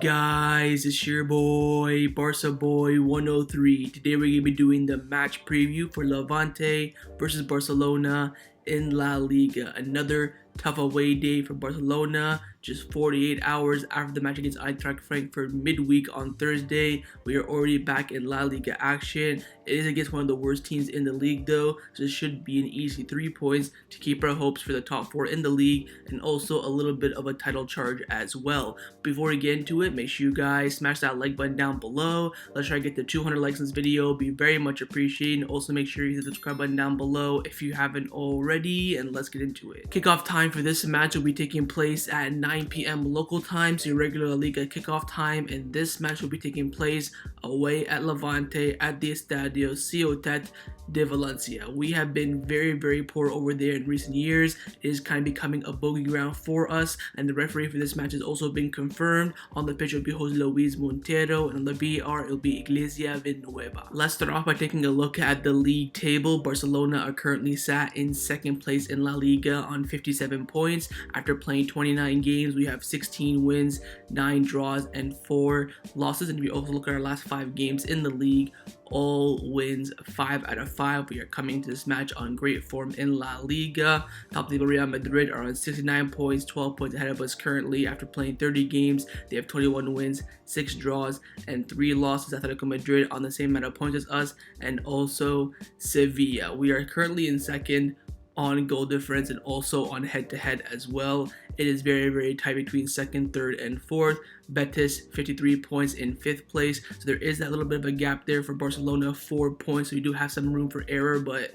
guys, it's your boy, Barca Boy 103. Today we're going to be doing the match preview for Levante versus Barcelona in La Liga. Another tough away day for Barcelona, just 48 hours after the match against Eintracht Frankfurt midweek on Thursday. We are already back in La Liga action. It is against one of the worst teams in the league though, so it should be an easy 3 points to keep our hopes for the top 4 in the league and also a little bit of a title charge as well. Before we get into it, make sure you guys smash that like button down below. Let's try to get to 200 likes in this video, be very much appreciated. Also make sure you hit the subscribe button down below if you haven't already, and let's get into it. Kickoff time for this match will be taking place at 9 p.m. local time, so your regular La Liga kickoff time, and this match will be taking place away at Levante at the Estadi Ciutat de València. We have been very poor over there in recent years. It is kind of becoming a bogey ground for us, and the referee for this match has also been confirmed. On the pitch will be Jose Luis Montero, and on the VAR it will be Iglesia Villanueva. Let's start off by taking a look at the league table. Barcelona are currently sat in second place in La Liga on 57 points. After playing 29 games, we have 16 wins, 9 draws, and 4 losses. And if you also look at our last 5 games in the league, all wins, 5 out of 5. We are coming to this match on great form in La Liga. Top table Real Madrid are on 69 points, 12 points ahead of us currently. After playing 30 games, they have 21 wins, 6 draws, and 3 losses. Atletico Madrid on the same amount of points as us, and also Sevilla. We are currently in second on goal difference and also on head-to-head as well. It is very tight between second, third, and fourth. Betis 53 points in 5th place, so there is that little bit of a gap there for Barcelona, 4 points, so you do have some room for error, but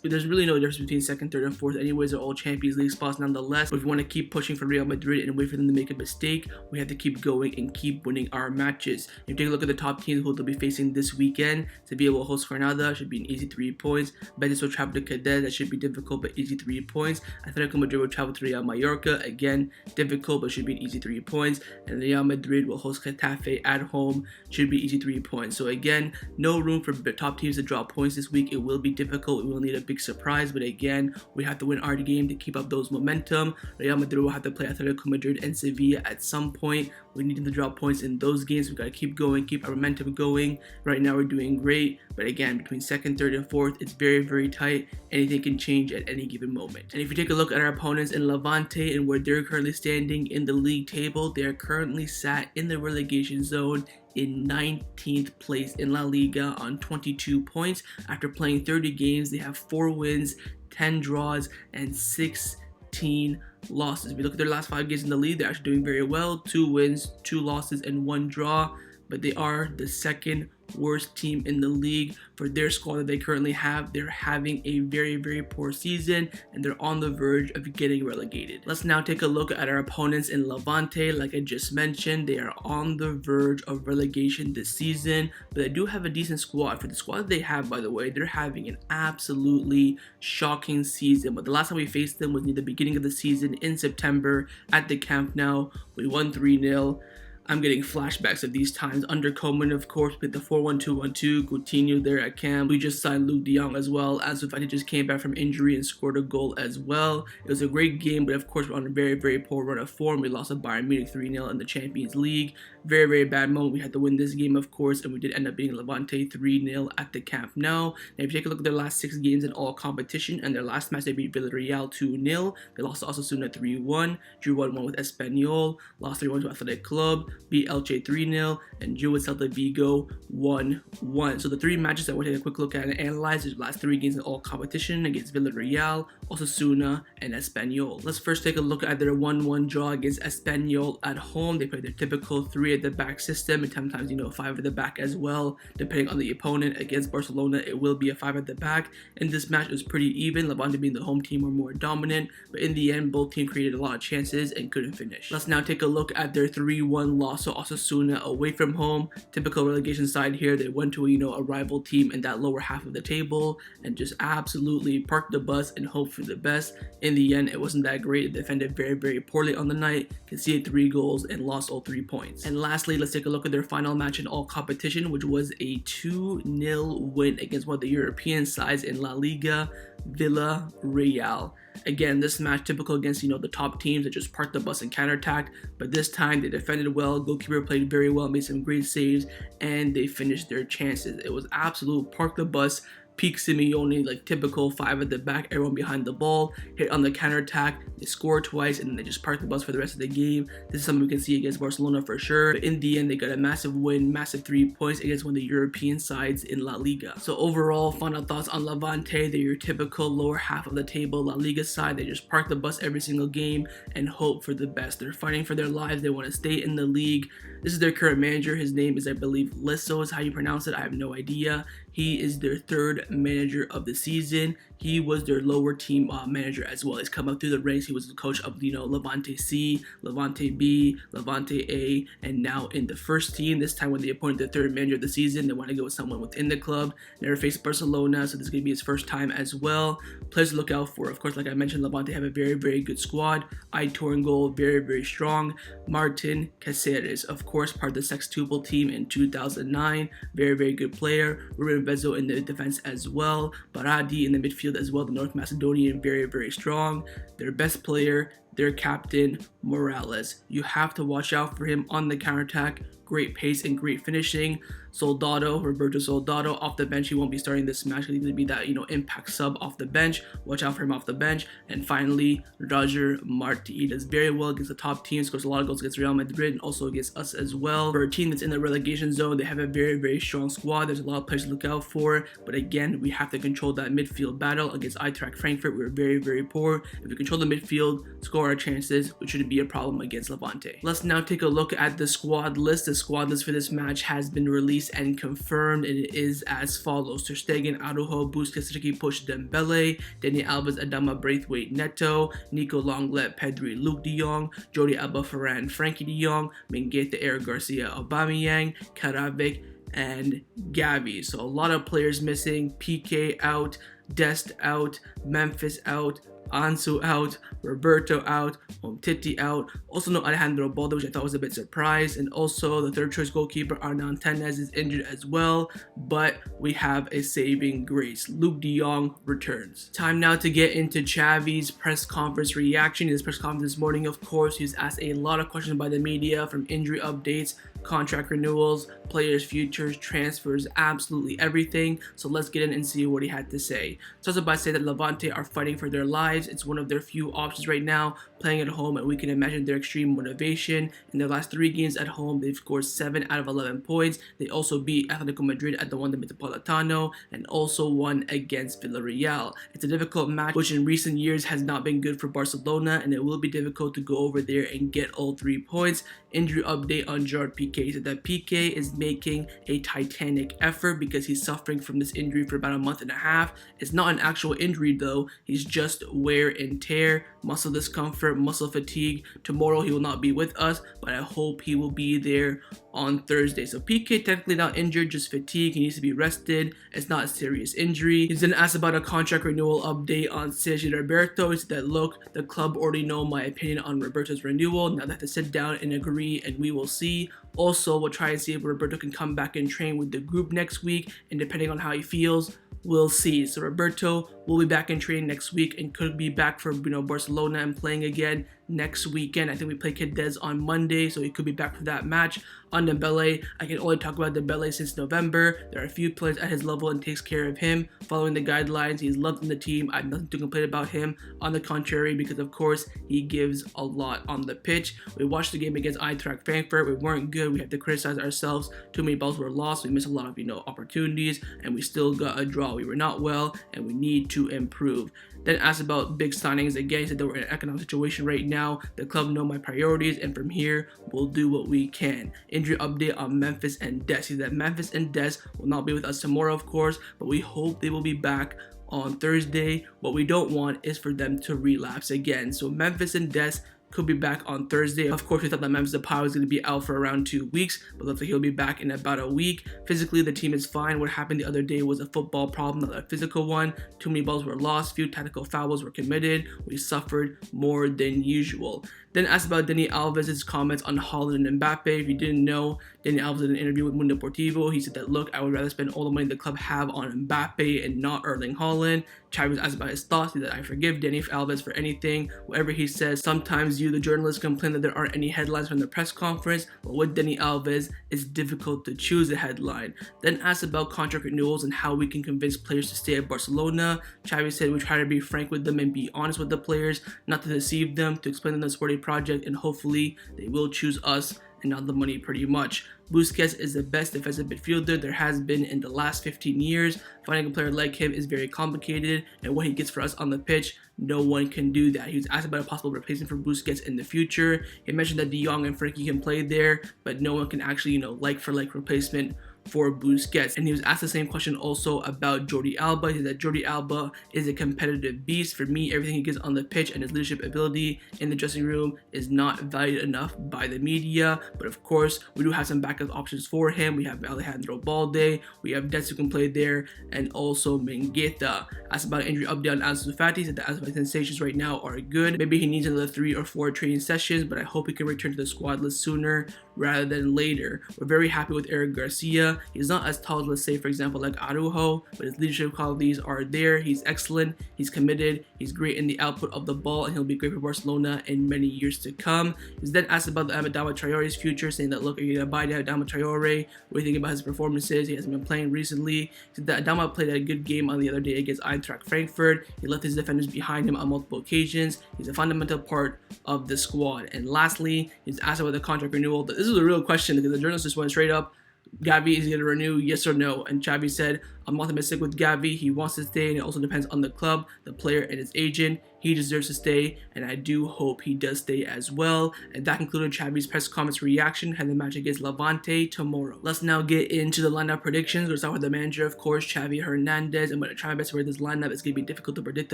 there's really no difference between second, third, and fourth. Anyways, they're all Champions League spots nonetheless. But if we want to keep pushing for Real Madrid and wait for them to make a mistake, we have to keep going and keep winning our matches. If you take a look at the top teams who they'll be facing this weekend, Sevilla will host Granada, should be an easy 3 points. Betis will travel to Cadiz, that should be difficult but easy 3 points. Atletico Madrid will travel to Real Mallorca, again difficult but should be an easy 3 points. And Real Madrid will host Getafe at home, should be easy 3 points. So again, no room for top teams to drop points this week. It will be difficult. We will need a big surprise, but again, we have to win our game to keep up those momentum. Real Madrid will have to play Atletico Madrid and Sevilla at some point. We need them to drop points in those games. We got to keep going, keep our momentum going. Right now we're doing great, but again, between second, third, and fourth, it's very tight. Anything can change at any given moment. And if you take a look at our opponents in Levante and where they're currently standing in the league table, they are currently sat in the relegation zone in 19th place in La Liga on 22 points. After playing 30 games, they have 4 wins, 10 draws, and 16 losses. If you look at their last 5 games in the league, they're actually doing very well. 2 wins, 2 losses, and 1 draw. But they are the second worst team in the league for their squad that they currently have. They're having a very poor season, and they're on the verge of getting relegated. Let's now take a look at our opponents in Levante. Like I just mentioned, they are on the verge of relegation this season, but they do have a decent squad. For the squad that they have, by the way, they're having an absolutely shocking season. But the last time we faced them was near the beginning of the season in September at the Camp Nou. We won 3-0. I'm getting flashbacks of these times. Under Koeman, of course, with the 4-1-2-1-2, Coutinho there at camp. We just signed Luke de Jong as well. Ansu Fati just came back from injury and scored a goal as well. It was a great game, but of course we're on a very poor run of form. We lost to Bayern Munich 3-0 in the Champions League. Very bad moment. We had to win this game, of course, and we did end up beating Levante 3-0 at the Camp Nou. Now, if you take a look at their last 6 games in all competition, and their last match they beat Villarreal 2-0. They lost to Osasuna 3-1, drew 1-1 with Espanyol, lost 3-1 to Athletic Club, beat Elche 3-0, and drew with Celta Vigo 1-1. So the 3 matches that we'll take a quick look at and analyze is the last 3 games in all competition against Villarreal, Osasuna, and Espanyol. Let's first take a look at their 1-1 draw against Espanyol at home. They played their typical 3 at the back system, and sometimes 5 at the back as well, depending on the opponent. Against Barcelona, it will be a 5 at the back. In this match, it was pretty even. Levante being the home team were more dominant, but in the end, both teams created a lot of chances and couldn't finish. Let's now take a look at their 3-1 loss to Osasuna away from home. Typical relegation side here. They went to a rival team in that lower half of the table and just absolutely parked the bus and hoped for the best. In the end, it wasn't that great. They defended very poorly on the night, conceded 3 goals, and lost all 3 points. And lastly, let's take a look at their final match in all competition, which was a 2-0 win against one of the European sides in La Liga. Villarreal. Again, this match typical against, the top teams that just parked the bus and counterattacked, but this time they defended well, goalkeeper played very well, made some great saves, and they finished their chances. It was absolute park the bus, Pique Simeone, like typical 5 at the back, everyone behind the ball, hit on the counterattack, they scored twice, and then they just parked the bus for the rest of the game. This is something we can see against Barcelona for sure. But in the end, they got a massive win, massive 3 points against one of the European sides in La Liga. So overall, final thoughts on Levante. They're your typical lower half of the table La Liga side. They just park the bus every single game and hope for the best. They're fighting for their lives. They want to stay in the league. This is their current manager. His name is, I believe, Lisso is how you pronounce it. I have no idea. He is their 3rd manager of the season. He was their lower team manager as well. He's come up through the ranks. He was the coach of, Levante C, Levante B, Levante A, and now in the first team. This time when they appointed the 3rd manager of the season, they want to go with someone within the club. Never faced Barcelona, so this is going to be his first time as well. Players to look out for, of course, like I mentioned, Levante have a very, very good squad. Aitor in goal, very, very strong. Martin Caceres, of course, part of the sextuple team in 2009. Very, very good player. Ruben Vezo in the defense as well. Baradi in the midfield as well. The North Macedonian, very, very strong. Their best player, their captain, Morales. You have to watch out for him on the counterattack. Great pace and great finishing. Soldado, Roberto Soldado, off the bench. He won't be starting this match. He's going to be that, impact sub off the bench. Watch out for him off the bench. And finally, Roger Marti. He does very well against the top teams. Scores a lot of goals against Real Madrid and also against us as well. For a team that's in the relegation zone, they have a very, very strong squad. There's a lot of players to look out for. But again, we have to control that midfield battle. Against Eintracht Frankfurt, we were very, very poor. If we control the midfield, score our chances, which shouldn't be a problem against Levante. Let's now take a look at the squad list. The squad list for this match has been released and confirmed, and it is as follows: Ter Stegen, Araujo, Busquets, Ricky Push, Dembele, Dani Alves, Adama, Braithwaite, Neto, Nico Lenglet, Pedri, Luke de Jong, Jordi Alba, Varane, Frankie de Jong, Mengueta, Eric Garcia, Aubameyang, Karavic, and Xavi. So a lot of players missing. Pique out, Dest out, Memphis out, Ansu out, Roberto out, Umtiti out. Also no Alejandro Baldo, which I thought was a bit surprised. And also the 3rd choice goalkeeper Hernan Tenez is injured as well. But we have a saving grace. Luke de Jong returns. Time now to get into Xavi's press conference reaction. In his press conference this morning, of course, he was asked a lot of questions by the media, from injury updates, contract renewals, players' futures, transfers, absolutely everything. So let's get in and see what he had to say. Starts by saying that Levante are fighting for their lives. It's one of their few options right now, playing at home, and we can imagine their extreme motivation. In their last 3 games at home, they've scored 7 out of 11 points. They also beat Atletico Madrid at the Wanda Metropolitano and also won against Villarreal. It's a difficult match, which in recent years has not been good for Barcelona, and it will be difficult to go over there and get all 3 points. Injury update on Gerard Pique. He said that Pique is making a titanic effort because he's suffering from this injury for about a month and a half. It's not an actual injury though. He's just wear and tear, muscle discomfort, muscle fatigue. Tomorrow he will not be with us, but I hope he will be there on Thursday. So Pique technically not injured, just fatigue. He needs to be rested. It's not a serious injury. He's then asked about a contract renewal update on Sergio Roberto. He said that, look, the club already know my opinion on Roberto's renewal. Now they have to sit down and agree, and we will see. Also, we'll try and see if Roberto can come back and train with the group next week, and depending on how he feels, we'll see. So Roberto will be back in training next week and could be back for Barcelona and playing again next weekend. I think we play Cadiz on Monday, so he could be back for that match. On Dembele, I can only talk about Dembele since November. There are a few players at his level and takes care of him, following the guidelines. He's loved in the team. I have nothing to complain about him. On the contrary, because of course he gives a lot on the pitch. We watched the game against Eintracht Frankfurt. We weren't good. We had to criticize ourselves. Too many balls were lost. We missed a lot of opportunities, and we still got a draw. We were not well, and we need to improve. Then asked about big signings again. He said that we're in an economic situation right now. The club know my priorities, and from here we'll do what we can. Injury update on Memphis and Dest. He said that Memphis and Dest will not be with us tomorrow, of course, but we hope they will be back on Thursday. What we don't want is for them to relapse again. So Memphis and Dest could be back on Thursday. Of course, we thought that Memphis Depay was going to be out for around 2 weeks, but looks like he'll be back in about a week. Physically, the team is fine. What happened the other day was a football problem, not a physical one. Too many balls were lost, few tactical fouls were committed. We suffered more than usual. Then asked about Dani Alves' comments on Haaland and Mbappe. If you didn't know, Dani Alves did an interview with Mundo Deportivo. He said that, look, I would rather spend all the money the club have on Mbappe and not Erling Haaland. Xavi was asked about his thoughts. He said, I forgive Dani Alves for anything, whatever he says. Sometimes you, the journalists, complain that there aren't any headlines from the press conference, but with Dani Alves, it's difficult to choose a headline. Then asked about contract renewals and how we can convince players to stay at Barcelona. Xavi said we try to be frank with them and be honest with the players, not to deceive them, to explain them the sporting project, and hopefully they will choose us and not the money pretty much. Busquets is the best defensive midfielder there has been in the last 15 years. Finding a player like him is very complicated, and what he gets for us on the pitch, no one can do that. He was asked about a possible replacement for Busquets in the future. He mentioned that De Jong and Frenkie can play there, but no one can actually, like for like replacement for Busquets. And he was asked the same question also about Jordi Alba. He said that Jordi Alba is a competitive beast. For me, everything he gives on the pitch and his leadership ability in the dressing room is not valued enough by the media. But of course, we do have some backup options for him. We have Alejandro Balde, we have Dets who can play there, and also Mingueza. Asked about an injury update on Ansu Fati. He said that Ansu Fati's sensations right now are good. Maybe he needs another 3 or 4 training sessions, but I hope he can return to the squad list sooner rather than later. We're very happy with Eric Garcia. He's not as tall as, let's say, for example, like Araujo, but his leadership qualities are there. He's excellent, he's committed, he's great in the output of the ball, and he'll be great for Barcelona in many years to come. He was then asked about the Adama Traore's future, saying that, look, are you going to buy Adama Traore? What do you think about his performances? He hasn't been playing recently. He said that Adama played a good game on the other day against Eintracht Frankfurt. He left his defenders behind him on multiple occasions. He's a fundamental part of the squad. And lastly, he's asked about the contract renewal. This is a real question because the journalist just went straight up, Gavi is going to renew, yes or no? And Xavi said, I'm optimistic with Gavi. He wants to stay, and it also depends on the club, the player, and his agent. He deserves to stay, and I do hope he does stay as well. And that concluded Xavi's press conference reaction ahead of the match against Levante tomorrow. Let's now get into the lineup predictions. We'll start with the manager, of course, Xavi Hernandez. I'm going to try my best to read this lineup. It's going to be difficult to predict,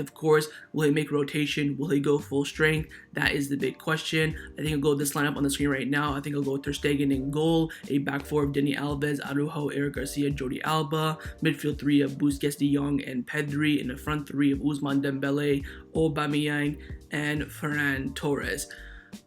of course. Will he make rotation? Will he go full strength? That is the big question. I think I'll go with this lineup on the screen right now. I think I'll go with Ter Stegen in goal, a back four of Dani Alves, Araujo, Eric Garcia, Jordi Alba, midfield 3 of Busquets, De Jong, and Pedri, in the front 3 of Ousmane Dembele, Aubameyang, and Ferran Torres.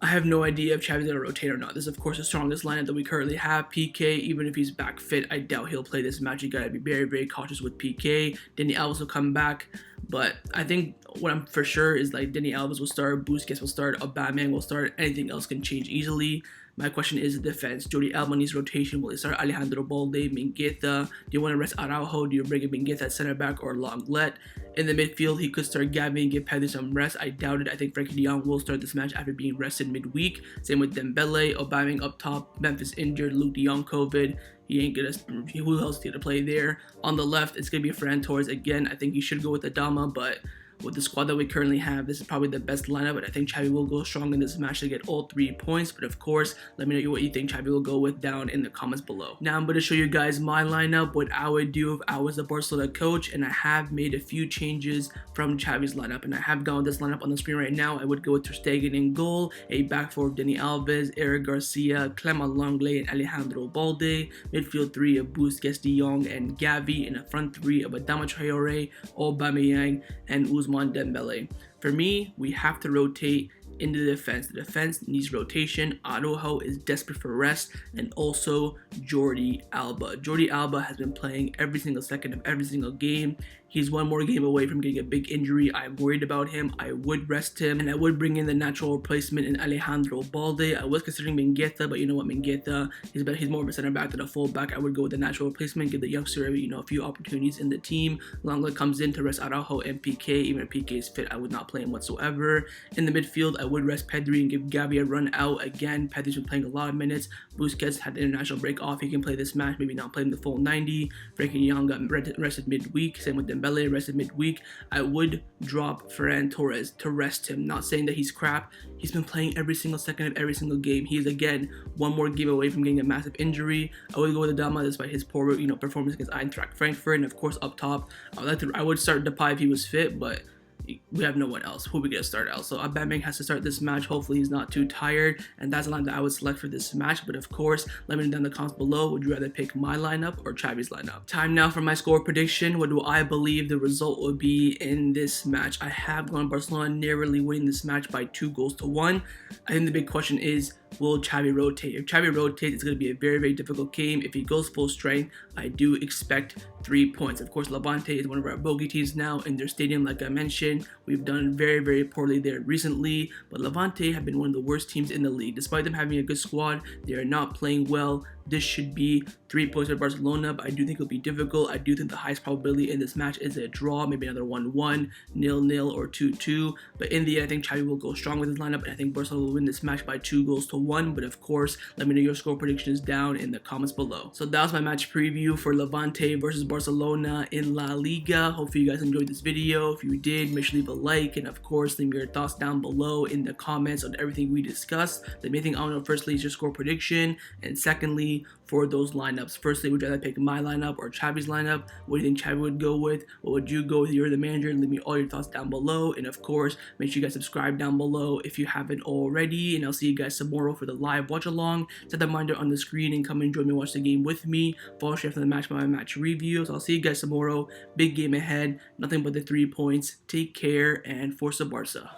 I have no idea if Xavi's going to rotate or not. This is, of course, the strongest lineup that we currently have. Pique, even if he's back fit, I doubt he'll play this match. You got to be very, very cautious with Pique. Dani Alves will come back. But I think what I'm for sure is like Dani Alves will start, Busquets will start, Aubameyang will start. Anything else can change easily. My question is the defense. Jordi Alba needs rotation. Will he start Alejandro Balde, Mingueza? Do you want to rest Araujo? Do you bring in Mingueza at center back or Lenglet? In the midfield, he could start Gavi and give Pedri some rest. I doubt it. I think Frenkie de Jong will start this match after being rested midweek. Same with Dembele, Aubameyang up top, Memphis injured, Luke de Jong COVID. He ain't gonna. Who else is gonna play there? On the left, it's gonna be Ferran Torres again. I think he should go with Adama, but with the squad that we currently have, this is probably the best lineup, but I think Xavi will go strong in this match to get all 3 points. But of course, let me know what you think Xavi will go with down in the comments below. Now I'm going to show you guys my lineup, what I would do if I was the Barcelona coach, and I have made a few changes from Xavi's lineup, and I have gone with this lineup on the screen right now. I would go with Ter Stegen in goal, a back four of Dani Alves, Eric Garcia, Clement Lenglet, and Alejandro Balde, midfield 3 of Busquets, De Jong, and Gavi, in the front 3 of Adama Traore, Aubameyang, and Ousmane Dembele. For me, we have to rotate into the defense. The defense needs rotation. Araujo is desperate for rest, and also Jordi Alba. Jordi Alba has been playing every single second of every single game. He's one more game away from getting a big injury. I'm worried about him. I would rest him, and I would bring in the natural replacement in Alejandro Balde. I was considering Mingueza, but you know what, Mingueza, he's more of a center back than a full back. I would go with the natural replacement, give the youngster, a few opportunities in the team. Lenglet comes in to rest Araujo and Pique. Even if Pique is fit, I would not play him whatsoever. In the midfield, I would rest Pedri and give Gavi a run out. Again, Pedri's been playing a lot of minutes. Busquets had the international break off. He can play this match, maybe not play him the full 90. Frenkie de Jong got rested midweek. Same with Dembele, rested midweek. I would drop Ferran Torres to rest him. Not saying that he's crap. He's been playing every single second of every single game. He is, again, one more game away from getting a massive injury. I would go with Adama despite his poor, performance against Eintracht Frankfurt. And of course, up top, I would start Depay if he was fit, but we have no one else. Who are we gonna start out? So Aubameyang has to start this match. Hopefully he's not too tired, and that's the line that I would select for this match. But of course, let me know down in the comments below. Would you rather pick my lineup or Xavi's lineup? Time now for my score prediction. What do I believe the result will be in this match? I have gone Barcelona narrowly winning this match by 2-1. I think the big question is, will Xavi rotate? If Xavi rotates, it's going to be a very, very difficult game. If he goes full strength, I do expect 3 points. Of course, Levante is one of our bogey teams now in their stadium, like I mentioned. We've done very, very poorly there recently, but Levante have been one of the worst teams in the league. Despite them having a good squad, they are not playing well. This should be 3 points for Barcelona, but I do think it'll be difficult. I do think the highest probability in this match is a draw, maybe another 1-1, 0-0, or 2-2. But in the end, I think Xavi will go strong with his lineup, and I think Barcelona will win this match by 2-1. But of course, let me know your score predictions down in the comments below. So that was my match preview for Levante versus Barcelona in La Liga. Hopefully you guys enjoyed this video. If you did, make sure to leave a like, and of course, leave your thoughts down below in the comments on everything we discussed. The main thing I want to know, firstly, is your score prediction, and secondly, for those lineups. Firstly, would you rather pick my lineup or Xavi's lineup? What do you think Xavi would go with? What would you go with? You're the manager. Leave me all your thoughts down below. And of course, make sure you guys subscribe down below if you haven't already. And I'll see you guys tomorrow for the live watch along. Set the reminder on the screen and come and join me, watch the game with me. Follow straight after the match by my match review. So I'll see you guys tomorrow. Big game ahead. Nothing but the 3 points. Take care and Forza Barca.